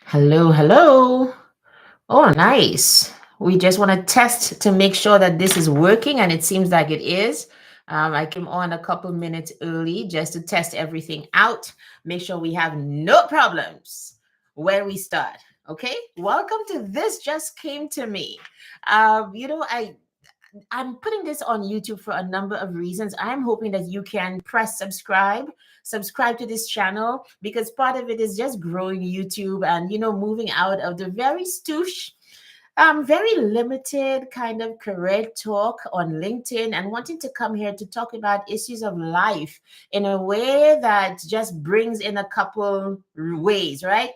Hello, hello. Oh, nice. We just want to test to make sure that this is working, and it seems like it is. I came on a couple minutes early just to test everything out, make sure we have no problems when we start. Okay, welcome to This Just Came to Me. I'm putting this on YouTube for a number of reasons. I'm hoping that you can press subscribe to this channel because part of it is just growing YouTube and moving out of the very stoosh, very limited kind of career talk on LinkedIn and wanting to come here to talk about issues of life in a way that just brings in a couple ways, right?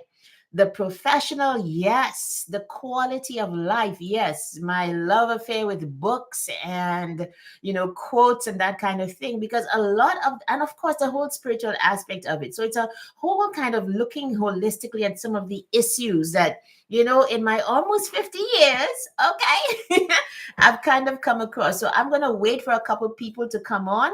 The professional, yes. The quality of life, yes. My love affair with books and, quotes and that kind of thing. Because a lot of, and of course, the whole spiritual aspect of it. So it's a whole kind of looking holistically at some of the issues that, in my almost 50 years, okay, I've kind of come across. So I'm going to wait for a couple people to come on.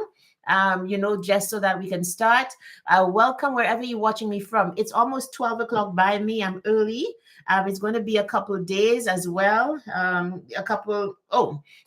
Just so that we can start. Welcome wherever you're watching me from. It's almost 12 o'clock by me. I'm early. It's going to be a couple of days as well.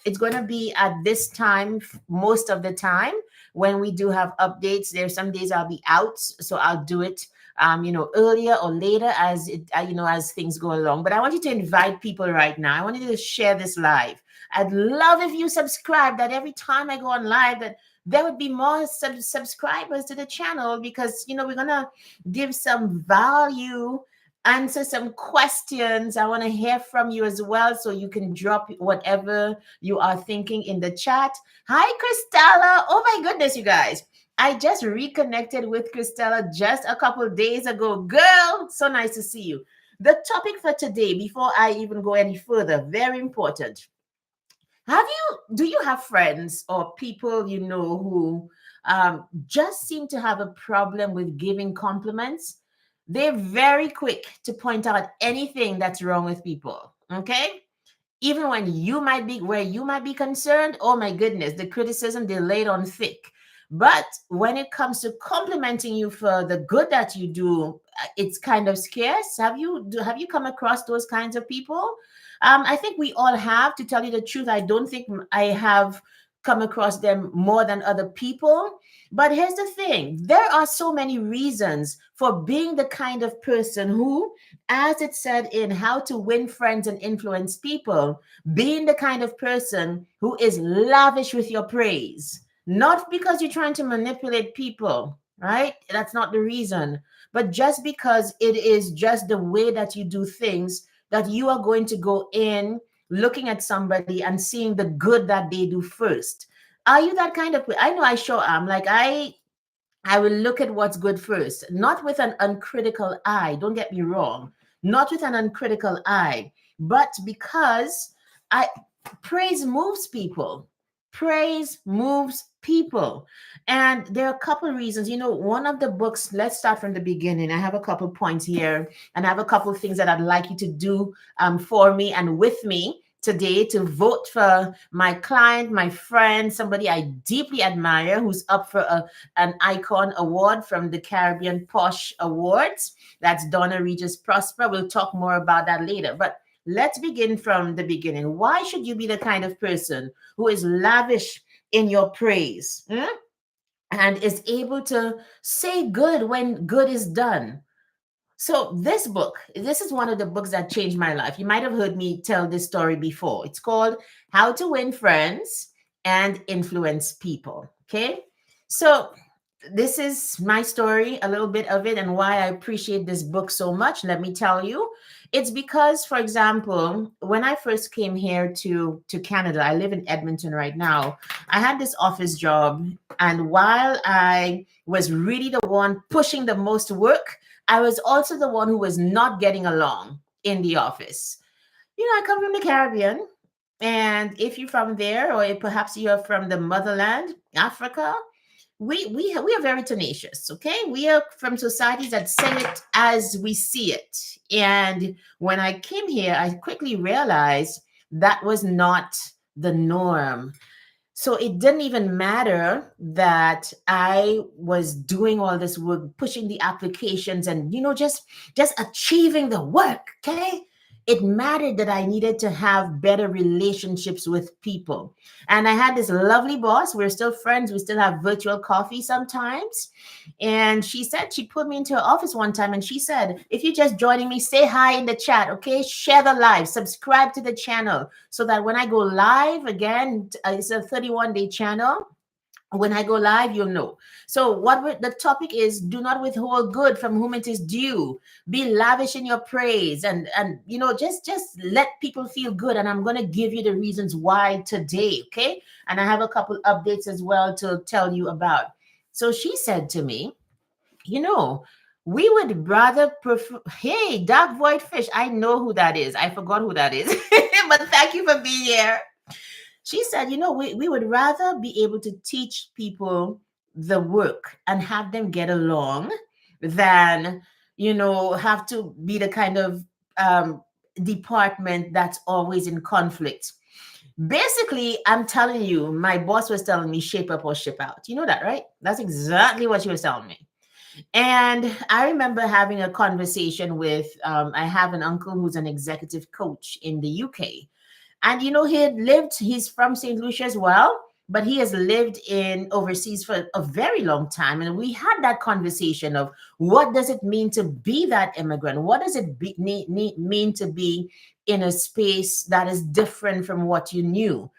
It's going to be at this time most of the time when we do have updates. There's some days I'll be out, so I'll do it. Earlier or later as as things go along. But I want you to invite people right now. I want you to share this live. I'd love if you subscribe. That every time I go on live, that there would be more subscribers to the channel because we're gonna give some value, answer some questions. I want to hear from you as well, so you can drop whatever you are thinking in the chat. Hi, Christella. Oh my goodness, you guys. I just reconnected with Christella just a couple of days ago. Girl, so nice to see you. The topic for today, before I even go any further, very important. Do you have friends or people who just seem to have a problem with giving compliments? They're very quick to point out anything that's wrong with people. Okay, even when you might be concerned. Oh my goodness, the criticism they laid on thick. But when it comes to complimenting you for the good that you do, it's kind of scarce. Have you come across those kinds of people? I think we all have. To tell you the truth, I don't think I have come across them more than other people. But here's the thing: there are so many reasons for being the kind of person who, as it said in How to Win Friends and Influence People, being the kind of person who is lavish with your praise, not because you're trying to manipulate people, right? That's not the reason, but just because it is just the way that you do things, that you are going to go in looking at somebody and seeing the good that they do first. Are you that kind of? I know I sure am. Like I will look at what's good first, not with an uncritical eye. Don't get me wrong, not with an uncritical eye, but because I praise moves people. Praise moves people. And there are a couple of reasons. One of the books, let's start from the beginning. I have a couple points here, and I have a couple of things that I'd like you to do for me and with me today to vote for my client, my friend, somebody I deeply admire who's up for an Icon Award from the Caribbean Posh Awards. That's Donna Regis Prosper. We'll talk more about that later. But let's begin from the beginning. Why should you be the kind of person who is lavish in your praise and is able to say good when good is done? So this is one of the books that changed my life. You might have heard me tell this story before. It's called How to Win Friends and Influence People. Okay. So this is my story, a little bit of it, and why I appreciate this book so much. Let me tell you. It's because, for example, when I first came here to Canada, I live in Edmonton right now. I had this office job, and while I was really the one pushing the most work, I was also the one who was not getting along in the office. I come from the Caribbean, and if you're from there, or if perhaps you're from the motherland, Africa, we are very tenacious. Okay, we are from societies that say it as we see it. And when I came here, I quickly realized that was not the norm. So it didn't even matter that I was doing all this work, pushing the applications and, just achieving the work. Okay. It mattered that I needed to have better relationships with people. And I had this lovely boss. We're still friends. We still have virtual coffee sometimes. And she said, she put me into her office one time and she said, if you're just joining me, say hi in the chat. Okay. Share the live, subscribe to the channel so that when I go live again, it's a 31-day channel. When I go live, you'll know. So the topic is: do not withhold good from whom it is due. Be lavish in your praise, and just let people feel good. And I'm gonna give you the reasons why today, okay? And I have a couple updates as well to tell you about. So she said to me, you know, we would rather prefer. Hey, dark void fish. I know who that is. I forgot who that is, but thank you for being here. She said, we would rather be able to teach people the work and have them get along than, have to be the kind of um, department that's always in conflict. Basically, I'm telling you, my boss was telling me shape up or ship out. You know that, right? That's exactly what she was telling me. And I remember having a conversation with, I have an uncle who's an executive coach in the UK. And he's from St. Lucia as well, but he has lived in overseas for a very long time. And we had that conversation of what does it mean to be that immigrant? What does it mean to be in a space that is different from what you knew?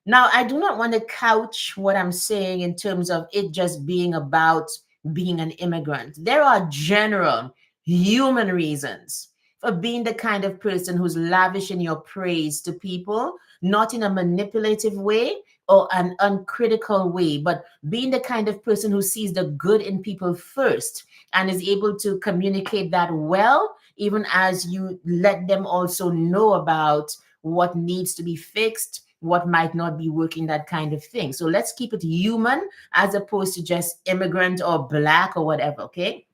Now, I do not want to couch what I'm saying in terms of it just being about being an immigrant. There are general human reasons for being the kind of person who's lavish in your praise to people, not in a manipulative way or an uncritical way, but being the kind of person who sees the good in people first and is able to communicate that well, even as you let them also know about what needs to be fixed, what might not be working, that kind of thing. So let's keep it human as opposed to just immigrant or black or whatever, okay?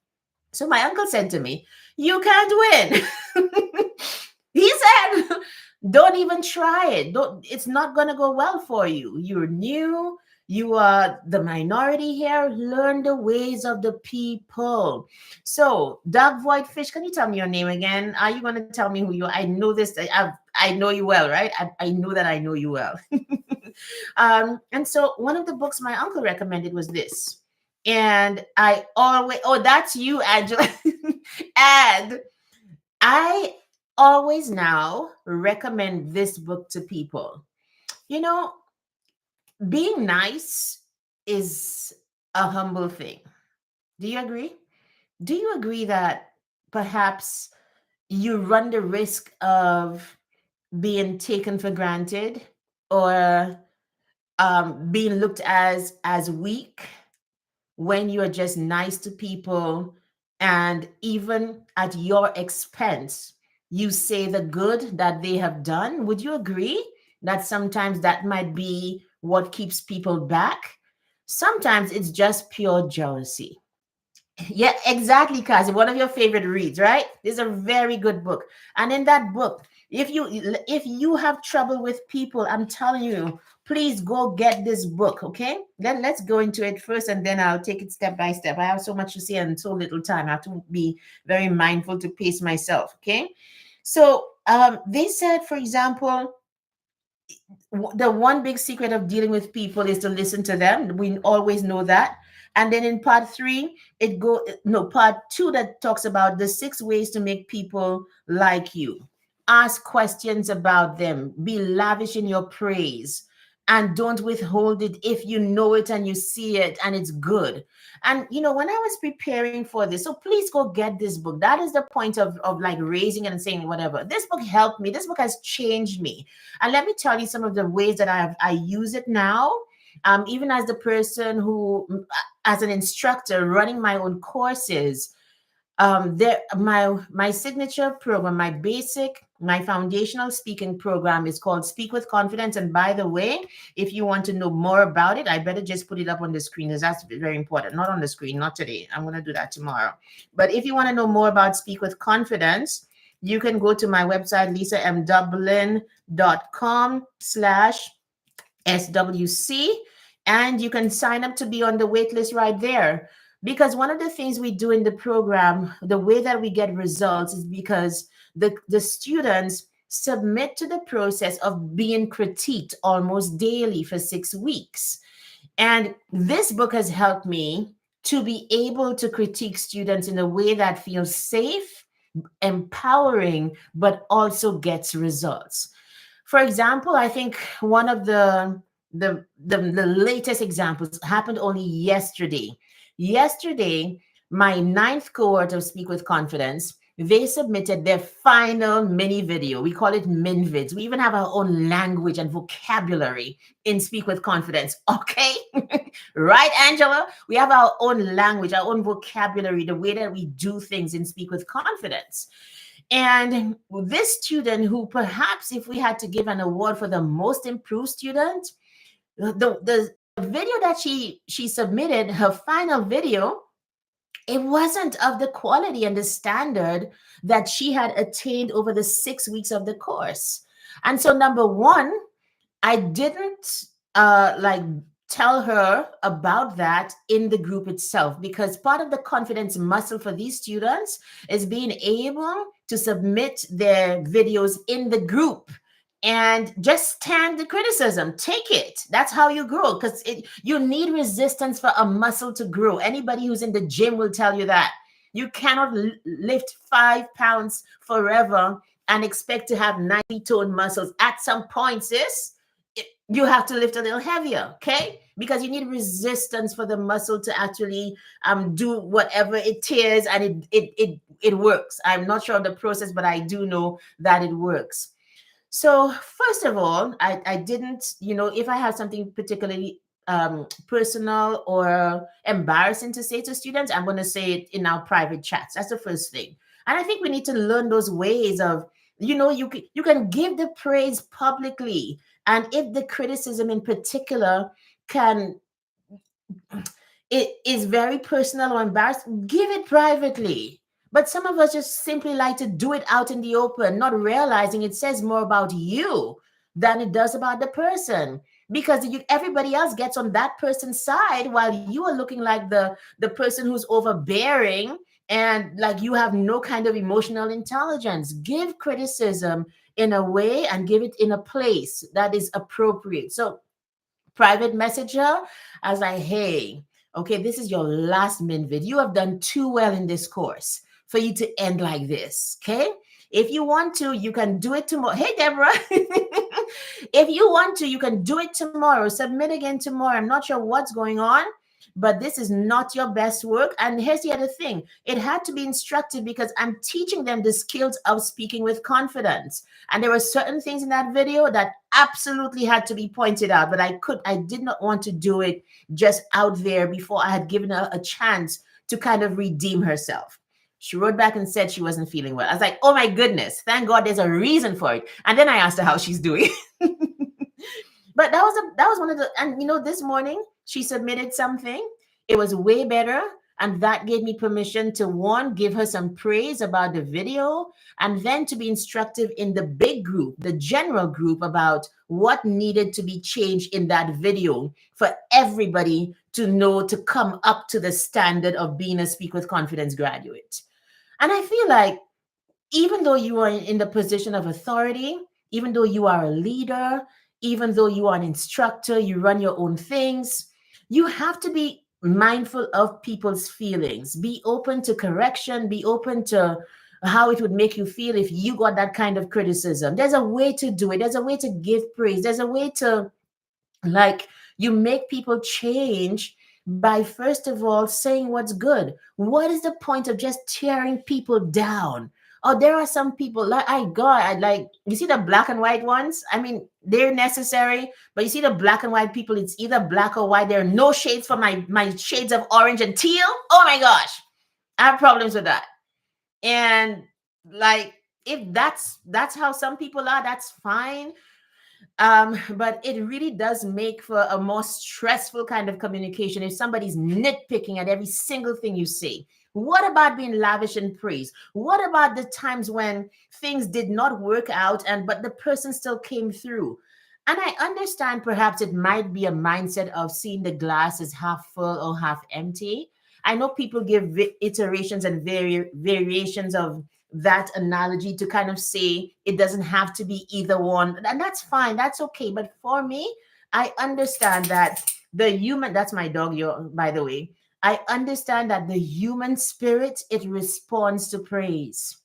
So my uncle said to me, you can't win. He said, don't even try it. Don't, it's not going to go well for you. You're new. You are the minority here. Learn the ways of the people. So, Dark Void Fish, can you tell me your name again? Are you going to tell me who you are? I know this. I know you well, right? I know that I know you well. And so, one of the books my uncle recommended was this. And I always, oh, that's you, Angela. And I always now recommend this book to people. You know, being nice is a humble thing. Do you agree? Do you agree that perhaps you run the risk of being taken for granted or being looked as weak when you are just nice to people and even at your expense you say the good that they have done? Would you agree that sometimes that might be what keeps people back? Sometimes it's just pure jealousy. Yeah, exactly, Kazi. One of your favorite reads, right? This is a very good book. And in that book, if you have trouble with people, I'm telling you, please go get this book, okay? Then let's go into it first and then I'll take it step by step. I have so much to say and so little time. I have to be very mindful to pace myself, okay? So they said, for example, the one big secret of dealing with people is to listen to them. We always know that. And then in part three, part two that talks about the 6 ways to make people like you. Ask questions about them. Be lavish in your praise. And don't withhold it if you know it and you see it and it's good. And when I was preparing for this, so please go get this book. That is the point of like raising it and saying whatever. This book helped me. This book has changed me. And let me tell you some of the ways that I use it now. Even as the person who, as an instructor running my own courses, there my signature program, my foundational speaking program is called Speak with Confidence. And by the way, if you want to know more about it, I better just put it up on the screen because that's very important. Not on the screen, not today. I'm going to do that tomorrow. But if you want to know more about Speak with Confidence, you can go to my website, lisamdublin.com/. SWC, and you can sign up to be on the wait list right there. Because one of the things we do in the program, the way that we get results is because the students submit to the process of being critiqued almost daily for 6 weeks. And this book has helped me to be able to critique students in a way that feels safe, empowering, but also gets results. For example, I think one of the latest examples happened only yesterday. Yesterday, my ninth cohort of Speak with Confidence, they submitted their final mini video. We call it minvids. We even have our own language and vocabulary in Speak with Confidence. Okay, right, Angela? We have our own language, our own vocabulary, the way that we do things in Speak with Confidence. And this student, who perhaps if we had to give an award for the most improved student, the video that she submitted, her final video, it wasn't of the quality and the standard that she had attained over the 6 weeks of the course. And so, number one, I didn't like tell her about that in the group itself, because part of the confidence muscle for these students is being able to submit their videos in the group and just stand the criticism. Take it. That's how you grow, because you need resistance for a muscle to grow. Anybody who's in the gym will tell you that. You cannot lift 5 pounds forever and expect to have 90 tone muscles. At some point, sis, you have to lift a little heavier, okay? Because you need resistance for the muscle to actually do whatever it is, and it works. I'm not sure of the process, but I do know that it works. So first of all, I didn't, if I have something particularly personal or embarrassing to say to students, I'm going to say it in our private chats. That's the first thing. And I think we need to learn those ways of, you can give the praise publicly. And if the criticism in particular can, it is very personal or embarrassing, give it privately. But some of us just simply like to do it out in the open, not realizing it says more about you than it does about the person. Because everybody else gets on that person's side while you are looking like the person who's overbearing and like you have no kind of emotional intelligence. Give criticism in a way and give it in a place that is appropriate. So private messenger, I was like, hey, okay, this is your last minvid. You have done too well in this course for you to end like this. Okay. If you want to, you can do it tomorrow. Hey, Deborah. If you want to, you can do it tomorrow. Submit again tomorrow. I'm not sure what's going on, but this is not your best work. And here's the other thing. It had to be instructive because I'm teaching them the skills of speaking with confidence. And there were certain things in that video that absolutely had to be pointed out, but I did not want to do it just out there before I had given her a chance to kind of redeem herself. She wrote back and said she wasn't feeling well. I was like, oh my goodness, thank God there's a reason for it. And then I asked her how she's doing. But that was one of the, and this morning she submitted something. It was way better. And that gave me permission to, one, give her some praise about the video, and then to be instructive in the big group, the general group, about what needed to be changed in that video for everybody to know to come up to the standard of being a Speak with Confidence graduate. And I feel like even though you are in the position of authority, even though you are a leader, even though you are an instructor, you run your own things, you have to be mindful of people's feelings. Be open to correction, be open to how it would make you feel if you got that kind of criticism. There's a way to do it, there's a way to give praise, there's a way to, like, you make people change by first of all saying what's good. What is the point of just tearing people down? Oh, there are some people like like, you see the black and white ones. I mean, they're necessary, but you see the black and white people. It's either black or white. There are no shades for my shades of orange and teal. Oh my gosh, I have problems with that. And like, if that's how some people are, that's fine. But it really does make for a more stressful kind of communication if somebody's nitpicking at every single thing you say. What about being lavish in praise? What about the times when things did not work out but the person still came through? And I understand perhaps it might be a mindset of seeing the glass as half full or half empty. I know people give iterations and variations of that analogy to kind of say it doesn't have to be either one. And that's fine. That's okay. But for me, I understand that the human, that's my dog, by the way. I understand that the human spirit, it responds to praise.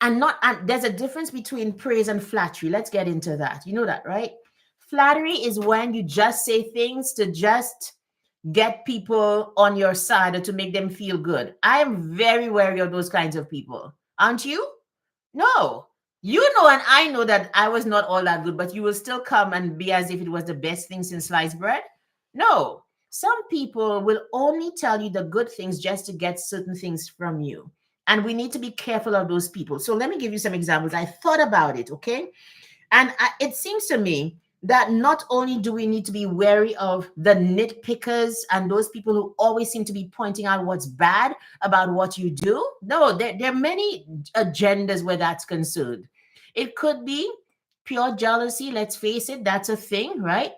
And not, and there's a difference between praise and flattery. Let's get into that. You know that, right? Flattery is when you just say things to just get people on your side or to make them feel good. I am very wary of those kinds of people. Aren't you? No. You know, and I know that I was not all that good, but you will still come and be as if it was the best thing since sliced bread. No. Some people will only tell you the good things just to get certain things from you. And we need to be careful of those people. So let me give you some examples. I thought about it, okay? And it seems to me that not only do we need to be wary of the nitpickers and those people who always seem to be pointing out what's bad about what you do. No, there are many agendas where that's concerned. It could be pure jealousy. Let's face it, that's a thing, right?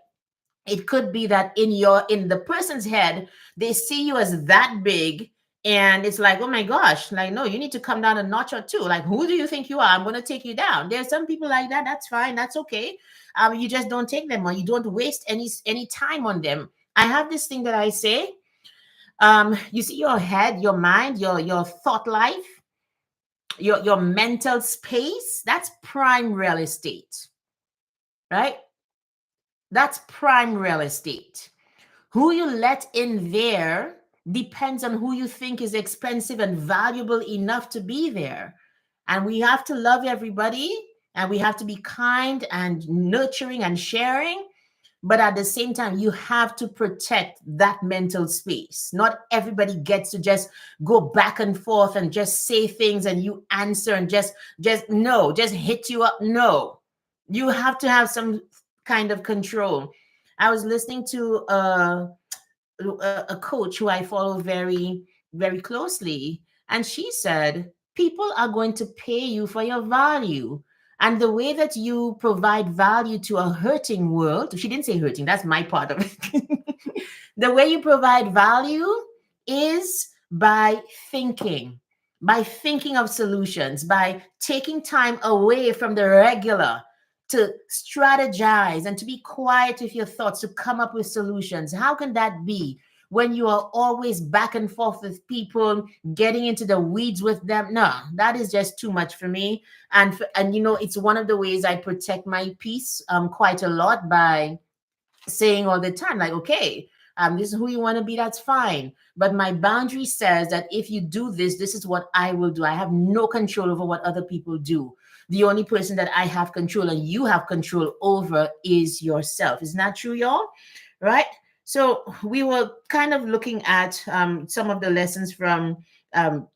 It could be that in the person's head they see you as that big, and it's like, oh my gosh, like, no, you need to come down a notch or two. Like, who do you think you are? I'm going to take you down. There's some people like that. That's fine, that's okay. You just don't take them, or you don't waste any time on them. I have this thing that I say, you see, your head, your mind, your thought life, your mental space, that's prime real estate, right? That's prime real estate. Who you let in there depends on who you think is expensive and valuable enough to be there. And we have to love everybody, and we have to be kind and nurturing and sharing. But at the same time, you have to protect that mental space. Not everybody gets to just go back and forth and just say things and you answer and just no, just hit you up. No, you have to have some kind of control. I was listening to a coach who I follow very closely, and she said people are going to pay you for your value. And the way that you provide value to a hurting world, she didn't say hurting, that's my part of it. The way you provide value is by thinking of solutions, by taking time away from the regular to strategize and to be quiet with your thoughts, to come up with solutions. How can that be when you are always back and forth with people, getting into the weeds with them? No, that is just too much for me. And you know, it's one of the ways I protect my peace quite a lot, by saying all the time, like, okay, this is who you want to be, that's fine. But my boundary says that if you do this, this is what I will do. I have no control over what other people do. The only person that I have control and you have control over is yourself. Isn't that true, y'all? Right? So we were kind of looking at some of the lessons from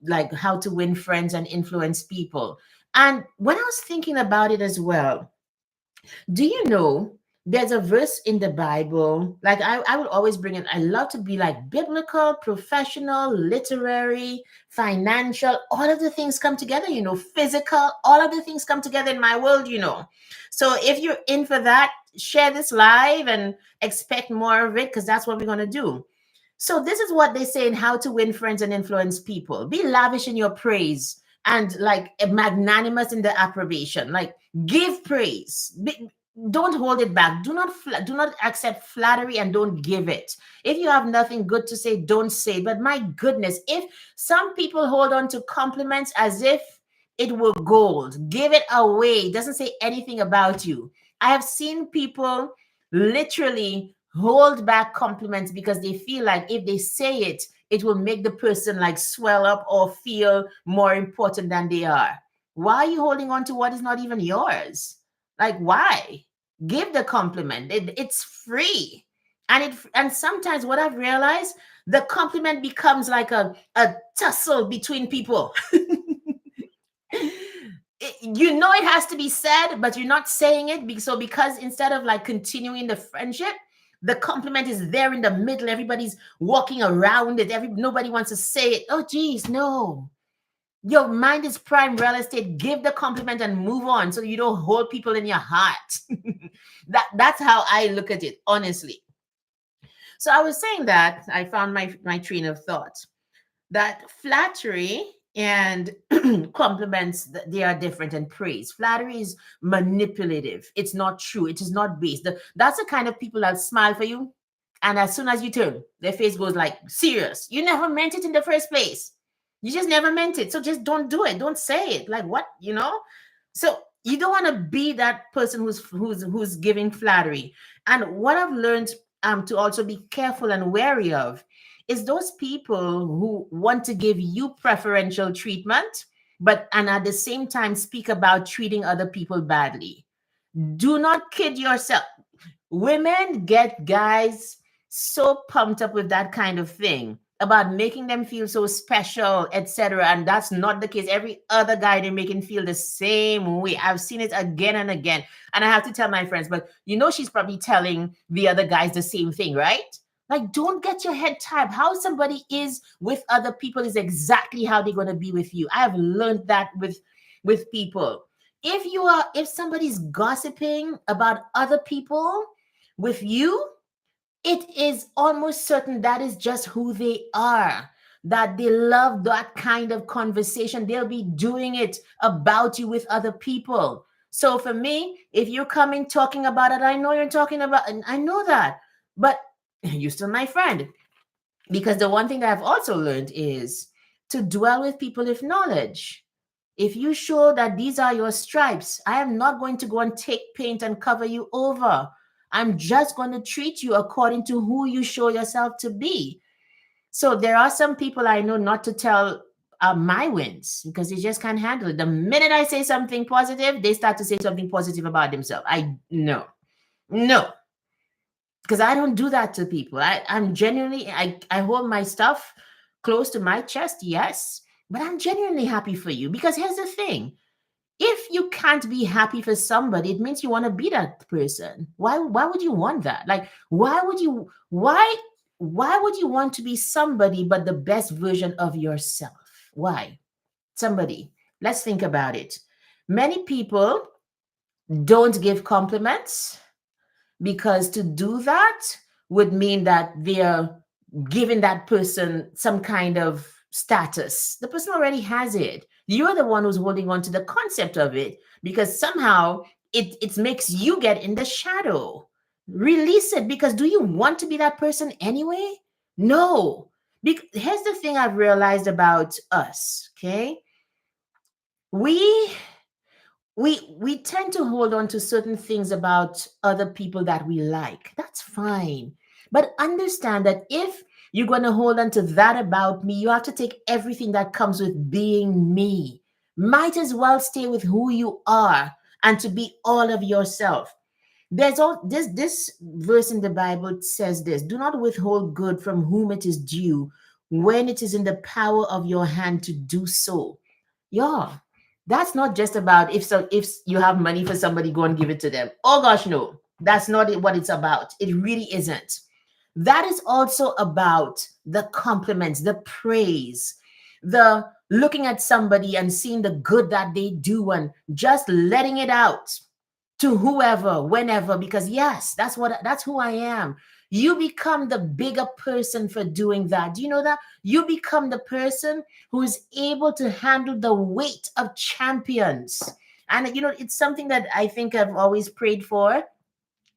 like how to win friends and influence people. And when I was thinking about it as well, do you know there's a verse in the Bible? Like I would always bring it. I love to be like biblical, professional, literary, financial. All of the things come together, you know, physical, all of the things come together in my world, you know. So if you're in for that, share this live and expect more of it, because that's what we're going to do. So this is what they say in How to Win Friends and Influence People. Be lavish in your praise and like magnanimous in the approbation. Like give praise. Don't hold it back. Do not accept flattery and don't give it. If you have nothing good to say, don't say. But my goodness, if some people hold on to compliments as if it were gold, give it away. It doesn't say anything about you. I have seen people literally hold back compliments because they feel like if they say it, it will make the person like swell up or feel more important than they are. Why are you holding on to what is not even yours? Like, why? Give the compliment. It's free. And sometimes what I've realized, the compliment becomes like a tussle between people. You know it has to be said, but you're not saying it. So because instead of like continuing the friendship, the compliment is there in the middle. Everybody's walking around it. Nobody wants to say it. Oh, geez, no. Your mind is prime real estate. Give the compliment and move on so you don't hold people in your heart. That's how I look at it, honestly. So I was saying that I found my train of thought that flattery and compliments, they are different, and praise, flattery is manipulative, it's not true, it is not based. That's the kind of people that smile for you, and as soon as you turn, their face goes like serious. You never meant it in the first place. You just never meant it, so just don't do it, don't say it. Like, what, so you don't want to be that person who's giving flattery. And what I've learned to also be careful and wary of is those people who want to give you preferential treatment, but and at the same time speak about treating other people badly. Do not kid yourself. Women get guys so pumped up with that kind of thing about making them feel so special, etc. And that's not the case. Every other guy they make him feel the same way. I've seen it again and again. And I have to tell my friends, but she's probably telling the other guys the same thing, right? Like, don't get your head tired. How somebody is with other people is exactly how they're going to be with you. I have learned that with people. If somebody's gossiping about other people with you, it is almost certain that is just who they are, that they love that kind of conversation. They'll be doing it about you with other people. So for me, if you're coming talking about it, I know you're talking about, and I know that, but you're still my friend. Because the one thing that I've also learned is to dwell with people with knowledge. If you show that these are your stripes, I am not going to go and take paint and cover you over. I'm just going to treat you according to who you show yourself to be. So there are some people I know not to tell my wins, because they just can't handle it. The minute I say something positive, they start to say something positive about themselves. No, because I don't do that to people. I'm genuinely, I hold my stuff close to my chest, yes, but I'm genuinely happy for you. Because here's the thing: if you can't be happy for somebody, it means you want to be that person. Why would you want that? Like, why would you want to be somebody but the best version of yourself? Why? Somebody, let's think about it. Many people don't give compliments because to do that would mean that they're giving that person some kind of status. The person already has it. You're the one who's holding on to the concept of it, because somehow it makes you get in the shadow. Release it, because do you want to be that person anyway? No. Here's the thing I've realized about us, okay? We we tend to hold on to certain things about other people that we like. That's fine. But understand that if you're going to hold on to that about me, you have to take everything that comes with being me. Might as well stay with who you are and to be all of yourself. There's all this verse in the Bible says this: do not withhold good from whom it is due when it is in the power of your hand to do so. Yeah, that's not just about if you have money for somebody, go and give it to them. Oh gosh, no, that's not what it's about. It really isn't. That is also about the compliments, the praise, the looking at somebody and seeing the good that they do and just letting it out to whoever, whenever, because yes, that's who I am. You become the bigger person for doing that. Do you know that? You become the person who is able to handle the weight of champions. And it's something that I think I've always prayed for,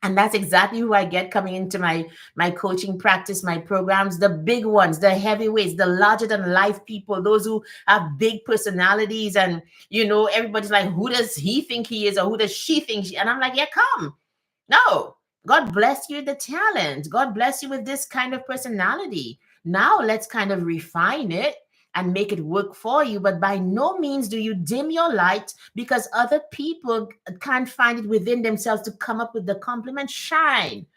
and that's exactly who I get coming into my coaching practice, my programs, the big ones, the heavyweights, the larger than life people, those who have big personalities. And everybody's like, who does he think he is, or who does she think and I'm like, yeah, come. No, God bless you with the talent, God bless you with this kind of personality. Now let's kind of refine it and make it work for you. But by no means do you dim your light because other people can't find it within themselves to come up with the compliment. Shine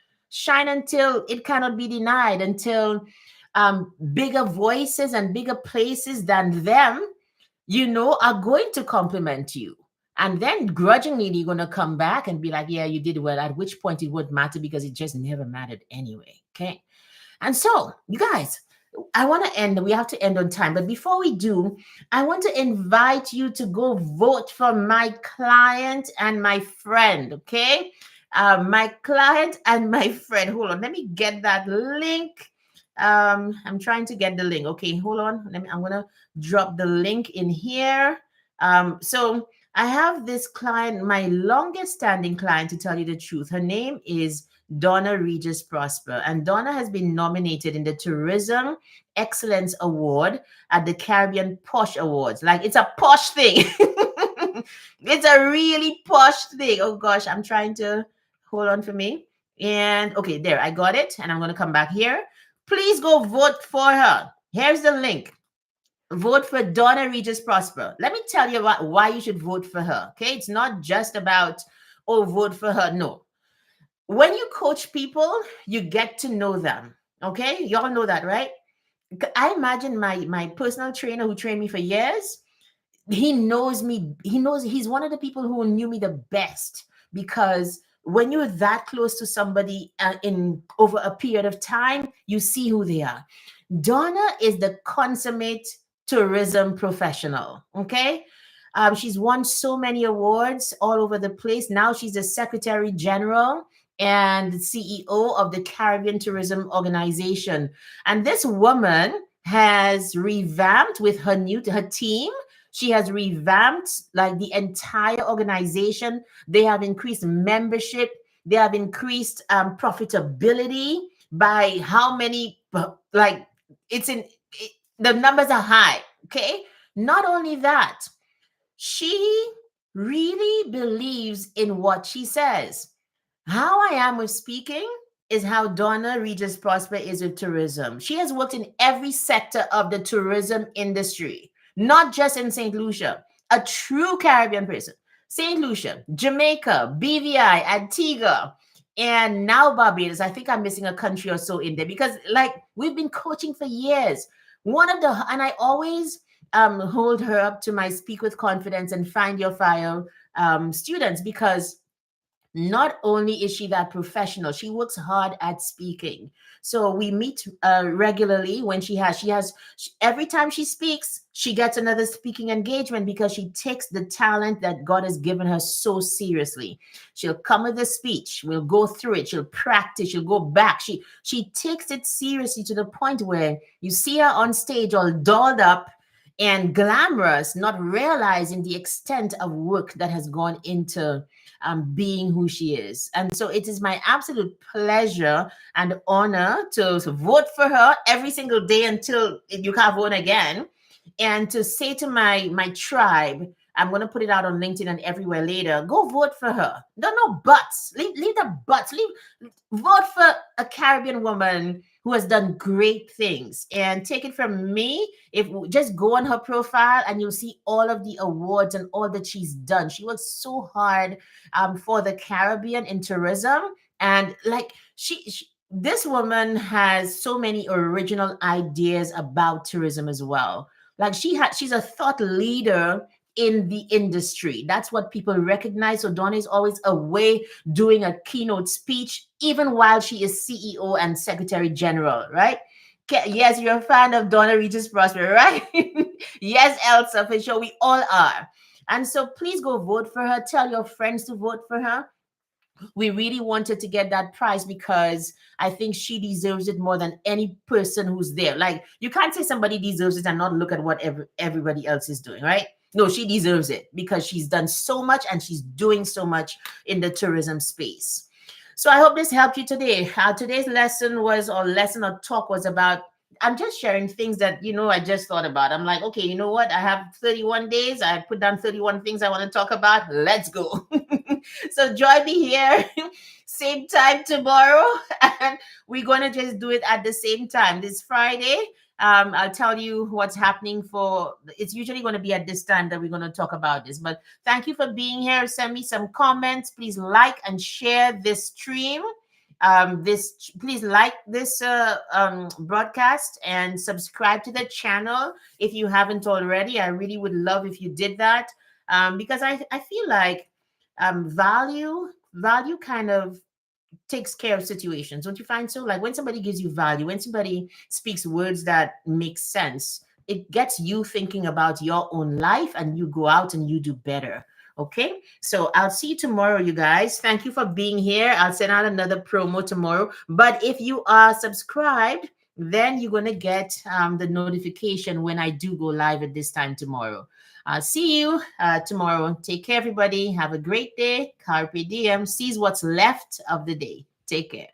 until it cannot be denied, until bigger voices and bigger places than them are going to compliment you. And then grudgingly, you're going to come back and be like, yeah, you did well. At which point it wouldn't matter because it just never mattered anyway. Okay. And so, you guys, I want to end, we have to end on time. But before we do, I want to invite you to go vote for my client and my friend, okay? My client and my friend. Hold on, let me get that link. I'm trying to get the link. Okay, hold on. I'm gonna drop the link in here. So I have this client, my longest standing client, to tell you the truth. Her name is Donna Regis Prosper, and Donna has been nominated in the Tourism Excellence Award at the Caribbean Posh Awards. Like, it's a posh thing. It's a really posh thing. Oh gosh, I'm trying to hold on for me. And okay, there, I got it. And I'm going to come back here. Please go vote for her. Here's the link. Vote for Donna Regis Prosper. Let me tell you why you should vote for her. Okay, it's not just about, oh, vote for her. No, when you coach people, you get to know them. Okay, y'all know that, right? I imagine my personal trainer who trained me for years. He knows me. He knows he's one of the people who knew me the best, because when you're that close to somebody in over a period of time, you see who they are. Donna is the consummate tourism professional. Okay. She's won so many awards all over the place. Now she's the Secretary General and CEO of the Caribbean Tourism Organization. And this woman has revamped with her team. She has revamped like the entire organization. They have increased membership. They have increased profitability by how many, like, it's in it, the numbers are high. Okay. Not only that, she really believes in what she says. How I am with speaking is how Donna Regis Prosper is with tourism. She has worked in every sector of the tourism industry, not just in St. Lucia, a true Caribbean person. St. Lucia, Jamaica, BVI, Antigua, and now Barbados. I think I'm missing a country or so in there, because like we've been coaching for years. And I always hold her up to my Speak with Confidence and Find Your Fire students, because not only is she that professional, she works hard at speaking. So we meet regularly. When every time she speaks, she gets another speaking engagement, because she takes the talent that God has given her so seriously. She'll come with a speech, we'll go through it, she'll practice, she'll go back. She takes it seriously to the point where you see her on stage all dolled up and glamorous, not realizing the extent of work that has gone into being who she is. And so it is my absolute pleasure and honor to vote for her every single day until you can't vote again, and to say to my tribe, I'm going to put it out on LinkedIn and everywhere later, go vote for her. No buts. Leave the buts. Vote for a Caribbean woman who has done great things. And take it from me, if just go on her profile and you'll see all of the awards and all that she's done. She works so hard for the Caribbean in tourism. And like this woman has so many original ideas about tourism as well. Like she's a thought leader in the industry. That's what people recognize. So Donna is always away doing a keynote speech, even while she is CEO and Secretary General, right? Yes, you're a fan of Donna Regis Prosper, right? Yes, Elsa, for sure. We all are. And so please go vote for her. Tell your friends to vote for her. We really wanted to get that prize because I think she deserves it more than any person who's there. Like, you can't say somebody deserves it and not look at what everybody else is doing, right? No, she deserves it because she's done so much and she's doing so much in the tourism space. So I hope this helped you today. Today's lesson or talk was about, I'm just sharing things that, I just thought about. I'm like, okay, you know what? I have 31 days. I put down 31 things I want to talk about. Let's go. So join me here, same time tomorrow. And we're going to just do it at the same time. This Friday, I'll tell you what's happening it's usually going to be at this time that we're going to talk about this. But thank you for being here. Send me some comments. Please like and share this stream. Please like this broadcast and subscribe to the channel if you haven't already. I really would love if you did that, because I feel like value kind of takes care of situations. Don't you find so? Like when somebody gives you value, when somebody speaks words that make sense, it gets you thinking about your own life and you go out and you do better. Okay. So I'll see you tomorrow, you guys. Thank you for being here. I'll send out another promo tomorrow. But if you are subscribed, then you're going to get the notification when I do go live at this time tomorrow. I'll see you tomorrow. Take care, everybody. Have a great day. Carpe diem. Seize what's left of the day. Take care.